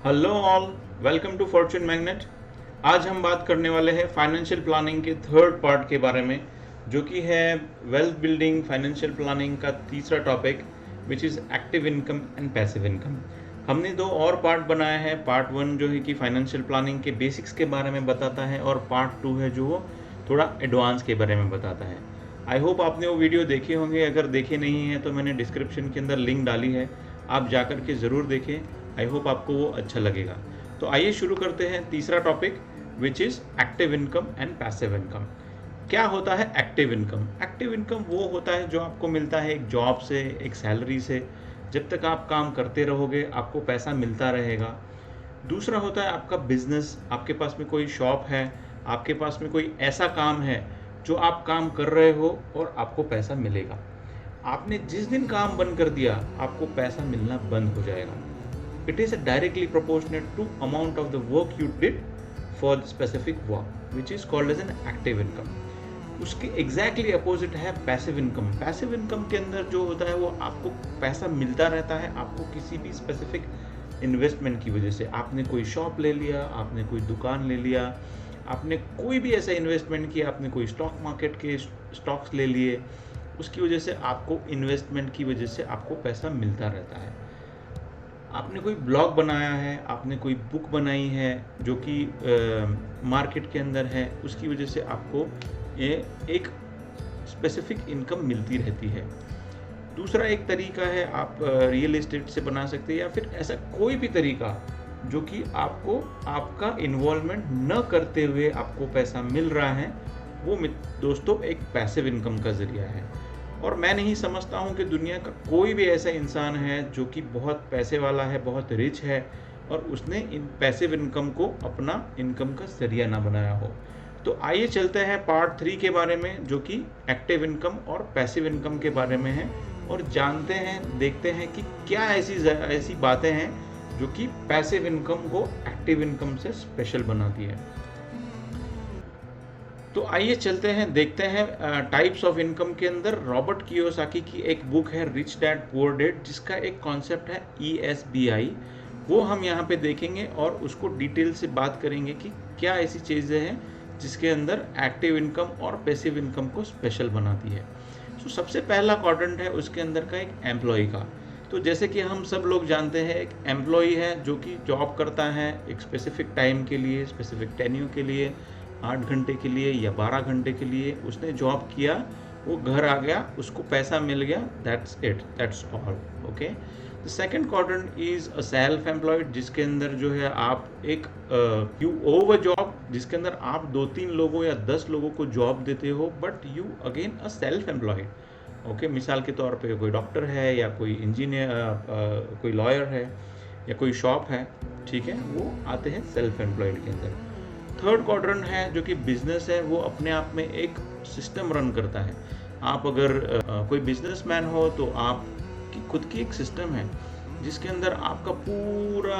Hello all, welcome to Fortune Magnet. आज हम बात करने वाले हैं फाइनेंशियल प्लानिंग के थर्ड पार्ट के बारे में, जो कि है वेल्थ बिल्डिंग फाइनेंशियल प्लानिंग का तीसरा topic, which is active income and passive income. हमने दो और पार्ट बनाया है। पार्ट वन जो है कि फाइनेंशियल प्लानिंग के बेसिक्स के बारे में बताता है, और पार्ट टू है जो वो थोड़ा एडवांस के बारे में बताता है। आई होप आपने वो वीडियो देखे होंगे। अगर देखे नहीं हैं तो मैंने डिस्क्रिप्शन के अंदर लिंक डाली है, आप जाकर के ज़रूर देखें। आई होप आपको वो अच्छा लगेगा। तो आइए शुरू करते हैं तीसरा topic, which is active income and passive income. क्या होता है एक्टिव इनकम? एक्टिव इनकम वो होता है जो आपको मिलता है एक जॉब से, एक सैलरी से। जब तक आप काम करते रहोगे आपको पैसा मिलता रहेगा। दूसरा होता है आपका बिजनेस। आपके पास में कोई शॉप है, आपके पास में कोई ऐसा काम है जो आप काम कर रहे हो और आपको पैसा मिलेगा। आपने जिस दिन काम बंद कर दिया आपको पैसा मिलना बंद हो जाएगा। It is directly proportionate to amount of the work you did for the specific work, which is called as an active income. उसके exactly opposite है passive income. Passive income के अंदर जो होता है वो आपको पैसा मिलता रहता है, आपको किसी भी specific इन्वेस्टमेंट की वजह से। आपने कोई शॉप ले लिया, आपने कोई दुकान ले लिया, आपने कोई भी ऐसा इन्वेस्टमेंट किया, आपने कोई स्टॉक मार्केट के स्टॉक्स ले लिए, उसकी वजह से आपको इन्वेस्टमेंट की वजह से आपको पैसा मिलता रहता है। आपने कोई ब्लॉग बनाया है, आपने कोई बुक बनाई है जो कि मार्केट के अंदर है, उसकी वजह से आपको ये एक स्पेसिफिक इनकम मिलती रहती है। दूसरा एक तरीका है, आप रियल एस्टेट से बना सकते हैं, या फिर ऐसा कोई भी तरीका जो कि आपको आपका इन्वॉल्वमेंट न करते हुए आपको पैसा मिल रहा है, वो दोस्तों एक पैसिव इनकम का ज़रिया है। और मैं नहीं समझता हूँ कि दुनिया का कोई भी ऐसा इंसान है जो कि बहुत पैसे वाला है, बहुत रिच है, और उसने इन पैसिव इनकम को अपना इनकम का जरिया ना बनाया हो। तो आइए चलते हैं पार्ट 3 के बारे में, जो कि एक्टिव इनकम और पैसिव इनकम के बारे में है, और जानते हैं, देखते हैं कि क्या ऐसी बातें हैं जो कि पैसिव इनकम को एक्टिव इनकम से स्पेशल बनाती है। तो आइए चलते हैं, देखते हैं टाइप्स ऑफ इनकम के अंदर रॉबर्ट कियोसाकी की एक बुक है रिच डैड पुअर डैड, जिसका एक कॉन्सेप्ट है ESBI। वो हम यहाँ पे देखेंगे और उसको डिटेल से बात करेंगे कि क्या ऐसी चीज़ें हैं जिसके अंदर एक्टिव इनकम और पैसिव इनकम को स्पेशल बनाती है। तो सबसे पहला क्वाड्रेंट है उसके अंदर का, एक एम्प्लॉय का। तो जैसे कि हम सब लोग जानते हैं, एक एम्प्लॉय है जो कि जॉब करता है एक स्पेसिफिक टाइम के लिए, स्पेसिफिक टेन्यू के लिए, 8 घंटे के लिए या 12 घंटे के लिए उसने जॉब किया, वो घर आ गया, उसको पैसा मिल गया, that's it, that's all. Okay. The second quadrant is a self employed, जिसके अंदर जो है आप एक यू ओव अ जॉब, जिसके अंदर आप 2-3 लोगों या 10 लोगों को जॉब देते हो, but you again a self employed. Okay, मिसाल के तौर पे कोई डॉक्टर है, या कोई इंजीनियर, कोई लॉयर है, या कोई शॉप है, ठीक है, वो आते हैं सेल्फ एम्प्लॉयड के अंदर। थर्ड क्वाड्रेंट है जो कि बिजनेस है, वो अपने आप में एक सिस्टम रन करता है। आप अगर कोई बिजनेसमैन हो तो आप की खुद की एक सिस्टम है जिसके अंदर आपका पूरा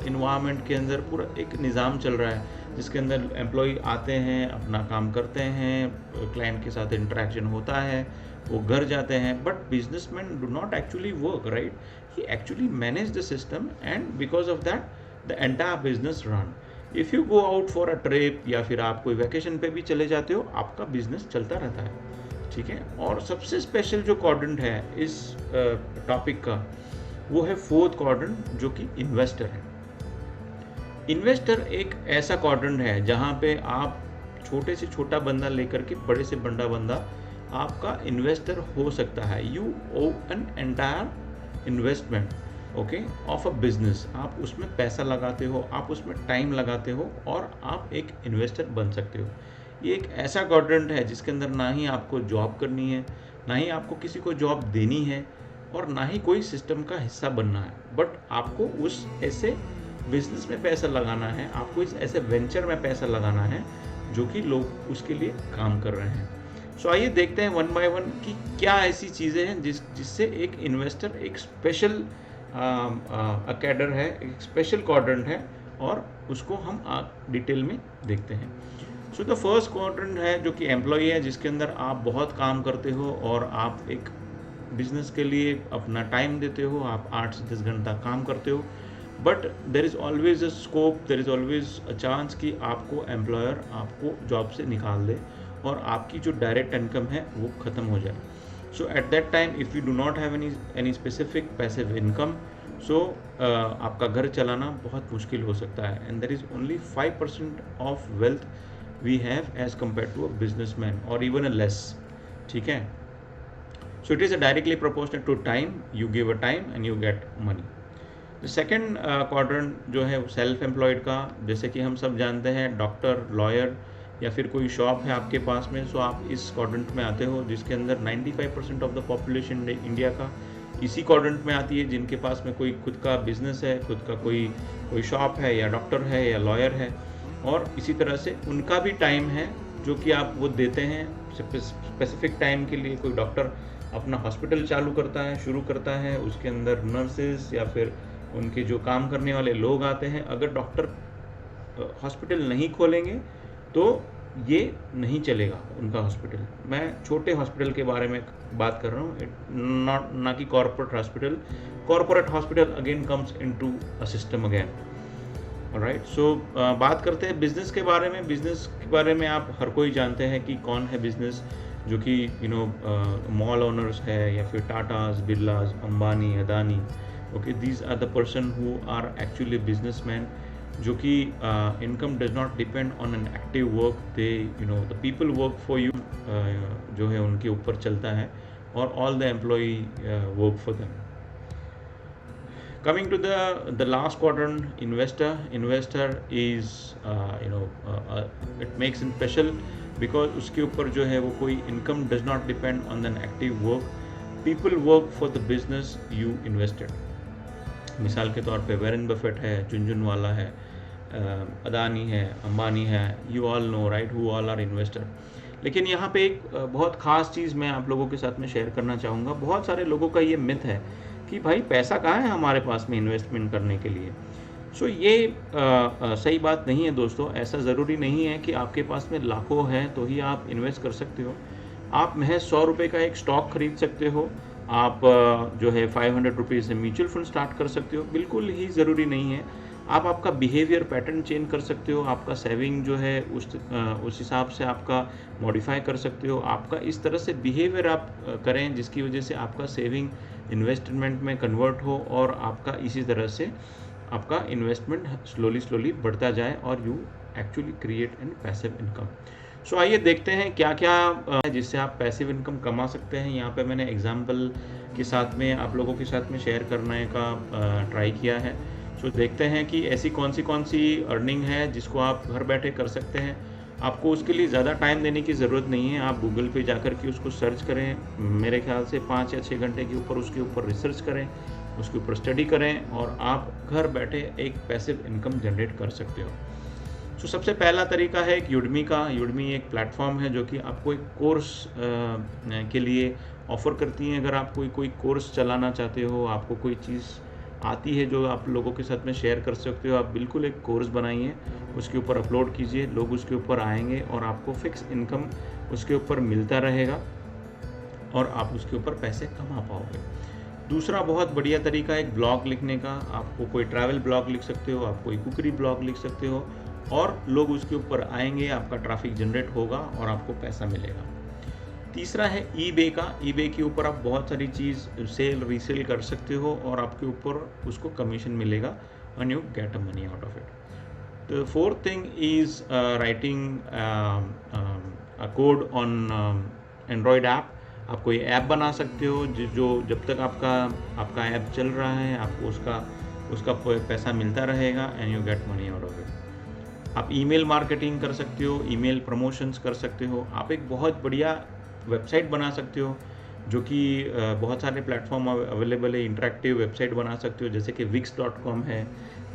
इन्वायरमेंट के अंदर पूरा एक निज़ाम चल रहा है, जिसके अंदर एम्प्लॉय आते हैं, अपना काम करते हैं, क्लाइंट के साथ इंटरेक्शन होता है, वो घर जाते हैं। But businessman do not actually work, right? He actually manage the system, and because of that the entire business run. If you go out for a trip, या फिर आप कोई वैकेशन पे भी चले जाते हो, आपका बिजनेस चलता रहता है, ठीक है। और सबसे स्पेशल जो क्वाड्रेंट है इस टॉपिक का, वो है फोर्थ क्वाड्रेंट, जो कि इन्वेस्टर है। इन्वेस्टर एक ऐसा क्वाड्रेंट है जहाँ पे आप छोटे से छोटा बंदा लेकर के बड़े से बड़ा बंदा आपका इन्वेस्टर हो सकता है। You own entire investment, okay, of a business. आप उसमें पैसा लगाते हो, आप उसमें टाइम लगाते हो, और आप एक इन्वेस्टर बन सकते हो। ये एक ऐसा क्वाड्रेंट है जिसके अंदर ना ही आपको जॉब करनी है, ना ही आपको किसी को जॉब देनी है, और ना ही कोई सिस्टम का हिस्सा बनना है, बट आपको उस ऐसे बिजनेस में पैसा लगाना है, आपको इस ऐसे वेंचर में पैसा लगाना है जो कि लोग उसके लिए काम कर रहे हैं। सो आइए देखते हैं वन बाय वन कि क्या ऐसी चीज़ें हैं जिससे एक इन्वेस्टर एक स्पेशल कैडर है, एक स्पेशल क्वाड्रेंट है, और उसको हम डिटेल में देखते हैं। सो द फर्स्ट क्वाड्रेंट है जो कि एम्प्लॉई है, जिसके अंदर आप बहुत काम करते हो और आप एक बिजनेस के लिए अपना टाइम देते हो, आप 8 से 10 घंटा काम करते हो, but there is always a scope, there is always a chance कि आपको एम्प्लॉयर आपको जॉब से निकाल दे और आपकी जो डायरेक्ट इनकम है वो ख़त्म हो जाए. So at that time if you do not have any specific passive income, so आपका घर चलाना बहुत मुश्किल हो सकता है. And there is only 5% of wealth we have as compare to a businessman और इवन अ लेस. ठीक है. So it is a directly proportional to time. You give a time and you get money. Second quadrant जो है self employed का, जैसे कि हम सब जानते हैं, डॉक्टर, लॉयर या फिर कोई शॉप है आपके पास में, सो आप इस क्वाड्रेंट में आते हो, जिसके अंदर 95% ऑफ द पॉपुलेशन इंडिया का इसी क्वाड्रेंट में आती है, जिनके पास में कोई खुद का बिजनेस है, खुद का कोई शॉप है या डॉक्टर है या लॉयर है. और इसी तरह से उनका भी टाइम है जो कि आप वो देते हैं स्पेसिफिक टाइम के लिए. कोई डॉक्टर अपना हॉस्पिटल चालू करता है, शुरू करता है, उसके अंदर नर्सेज या फिर उनके जो काम करने वाले लोग आते हैं. अगर डॉक्टर हॉस्पिटल नहीं खोलेंगे तो ये नहीं चलेगा उनका हॉस्पिटल. मैं छोटे हॉस्पिटल के बारे में बात कर रहा हूँ, ना कि corporate hospital. Corporate hospital again comes into a system again. Alright. So बात करते हैं बिजनेस के बारे में. बिजनेस के बारे में आप हर कोई जानते हैं कि कौन है बिजनेस, जो कि मॉल ओनर्स है या फिर Tatas, Birlas, Ambani, Adani. Okay, these are the person who are actually businessmen, जो कि income does not depend on an active work. They, the people work for you, जो है उनके ऊपर चलता है, और all the employee work for them. Coming to the last quadrant, investor is it makes it special because उसके ऊपर जो है वो कोई income does not depend on an active work. People work for the business you invested. मिसाल के तौर पे वॉरेन बफेट है, झुनझुनवाला है, अदानी है, अंबानी है. You all know right who all are investor. लेकिन यहाँ पे एक बहुत ख़ास चीज़ मैं आप लोगों के साथ में शेयर करना चाहूँगा. बहुत सारे लोगों का ये मिथ है कि भाई पैसा कहाँ है हमारे पास में इन्वेस्टमेंट करने के लिए. सो ये सही बात नहीं है दोस्तों. ऐसा ज़रूरी नहीं है कि आपके पास में लाखों है तो ही आप इन्वेस्ट कर सकते हो. आप महज 100 रुपये का एक स्टॉक खरीद सकते हो. आप जो है 500 रुपीज़ से म्यूचुअल फंड स्टार्ट कर सकते हो. बिल्कुल ही ज़रूरी नहीं है. आप आपका बिहेवियर पैटर्न चेंज कर सकते हो. आपका सेविंग जो है उस हिसाब से आपका मॉडिफाई कर सकते हो. आपका इस तरह से बिहेवियर आप करें जिसकी वजह से आपका सेविंग इन्वेस्टमेंट में कन्वर्ट हो और आपका इसी तरह से आपका इन्वेस्टमेंट स्लोली बढ़ता जाए और you actually create an passive income. So आइए देखते हैं क्या क्या है जिससे आप पैसिव इनकम कमा सकते हैं. यहाँ पे मैंने एग्जांपल के साथ में आप लोगों के साथ में शेयर करने का ट्राई किया है. सो देखते हैं कि ऐसी कौन सी अर्निंग है जिसको आप घर बैठे कर सकते हैं. आपको उसके लिए ज़्यादा टाइम देने की ज़रूरत नहीं है. आप गूगल पे जाकर के उसको सर्च करें. मेरे ख्याल से 5 या 6 घंटे के ऊपर उसके ऊपर रिसर्च करें, उसके ऊपर स्टडी करें और आप घर बैठे एक पैसिव इनकम जनरेट कर सकते हो. तो सबसे पहला तरीका है एक यूडमी का. यूडमी एक प्लेटफॉर्म है जो कि आपको एक कोर्स के लिए ऑफ़र करती है. अगर आप कोई कोर्स चलाना चाहते हो, आपको कोई चीज़ आती है जो आप लोगों के साथ में शेयर कर सकते हो, आप बिल्कुल एक कोर्स बनाइए, उसके ऊपर अपलोड कीजिए, लोग उसके ऊपर आएंगे और आपको फिक्स इनकम उसके ऊपर मिलता रहेगा और आप उसके ऊपर पैसे कमा पाओगे. दूसरा बहुत बढ़िया तरीका है एक ब्लॉग लिखने का. आपको कोई ट्रैवल ब्लॉग लिख सकते हो, आप कोई कुकरी ब्लॉग लिख सकते हो और लोग उसके ऊपर आएंगे, आपका ट्रैफिक जनरेट होगा और आपको पैसा मिलेगा. तीसरा है ईबे का. ईबे के ऊपर आप बहुत सारी चीज़ सेल रीसेल कर सकते हो और आपके ऊपर उसको कमीशन मिलेगा and you get a money out of it. The fourth thing is writing a code on Android app. आप कोई ऐप बना सकते हो जो जब तक आपका ऐप चल रहा है आपको उसका पैसा मिलता रहेगा and you get money out of it. आप ईमेल मार्केटिंग कर सकते हो, ईमेल प्रमोशंस कर सकते हो. आप एक बहुत बढ़िया वेबसाइट बना सकते हो जो कि बहुत सारे प्लेटफॉर्म अवेलेबल है. इंटरेक्टिव वेबसाइट बना सकते हो जैसे कि wix.com है,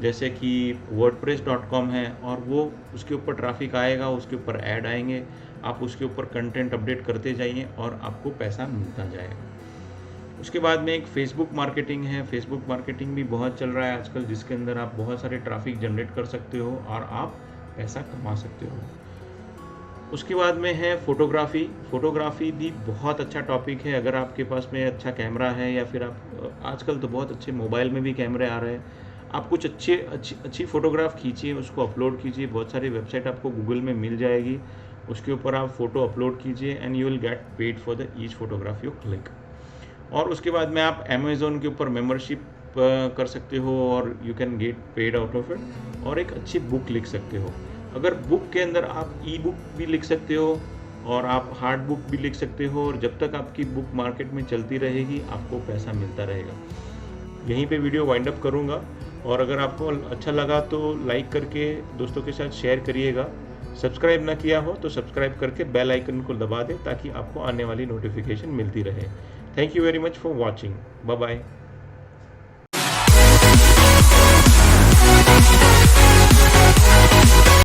जैसे कि wordpress.com है और वो उसके ऊपर ट्रैफिक आएगा, उसके ऊपर ऐड आएंगे, आप उसके ऊपर कंटेंट अपडेट करते जाइए और आपको पैसा मिलता जाएगा. उसके बाद में एक फेसबुक मार्केटिंग है. फेसबुक मार्केटिंग भी बहुत चल रहा है आजकल, जिसके अंदर आप बहुत सारे ट्रैफिक जनरेट कर सकते हो और आप पैसा कमा सकते हो. उसके बाद में है फ़ोटोग्राफ़ी. फ़ोटोग्राफ़ी भी बहुत अच्छा टॉपिक है. अगर आपके पास में अच्छा कैमरा है या फिर आप आजकल तो बहुत अच्छे मोबाइल में भी कैमरे आ रहे हैं, आप कुछ अच्छी फ़ोटोग्राफ खींचिए, उसको अपलोड कीजिए। बहुत सारी वेबसाइट आपको गूगल में मिल जाएगी, उसके ऊपर आप फ़ोटो अपलोड कीजिए and you will get paid for the each photograph you click. और उसके बाद में आप अमेज़न के ऊपर मेंबरशिप कर सकते हो और you can get paid out of it, और एक अच्छी बुक लिख सकते हो। अगर बुक के अंदर आप ई बुक भी लिख सकते हो और आप हार्ड बुक भी लिख सकते हो, और जब तक आपकी बुक मार्केट में चलती रहेगी आपको पैसा मिलता रहेगा। यहीं पे वीडियो वाइंड अप करूँगा, और अगर आपको अच्छा लगा तो लाइक करके दोस्तों के साथ शेयर करिएगा। सब्सक्राइब ना किया हो तो सब्सक्राइब करके बेल आइकन को दबा दें ताकि आपको आने वाली नोटिफिकेशन मिलती रहे। Thank you very much for watching. Bye bye.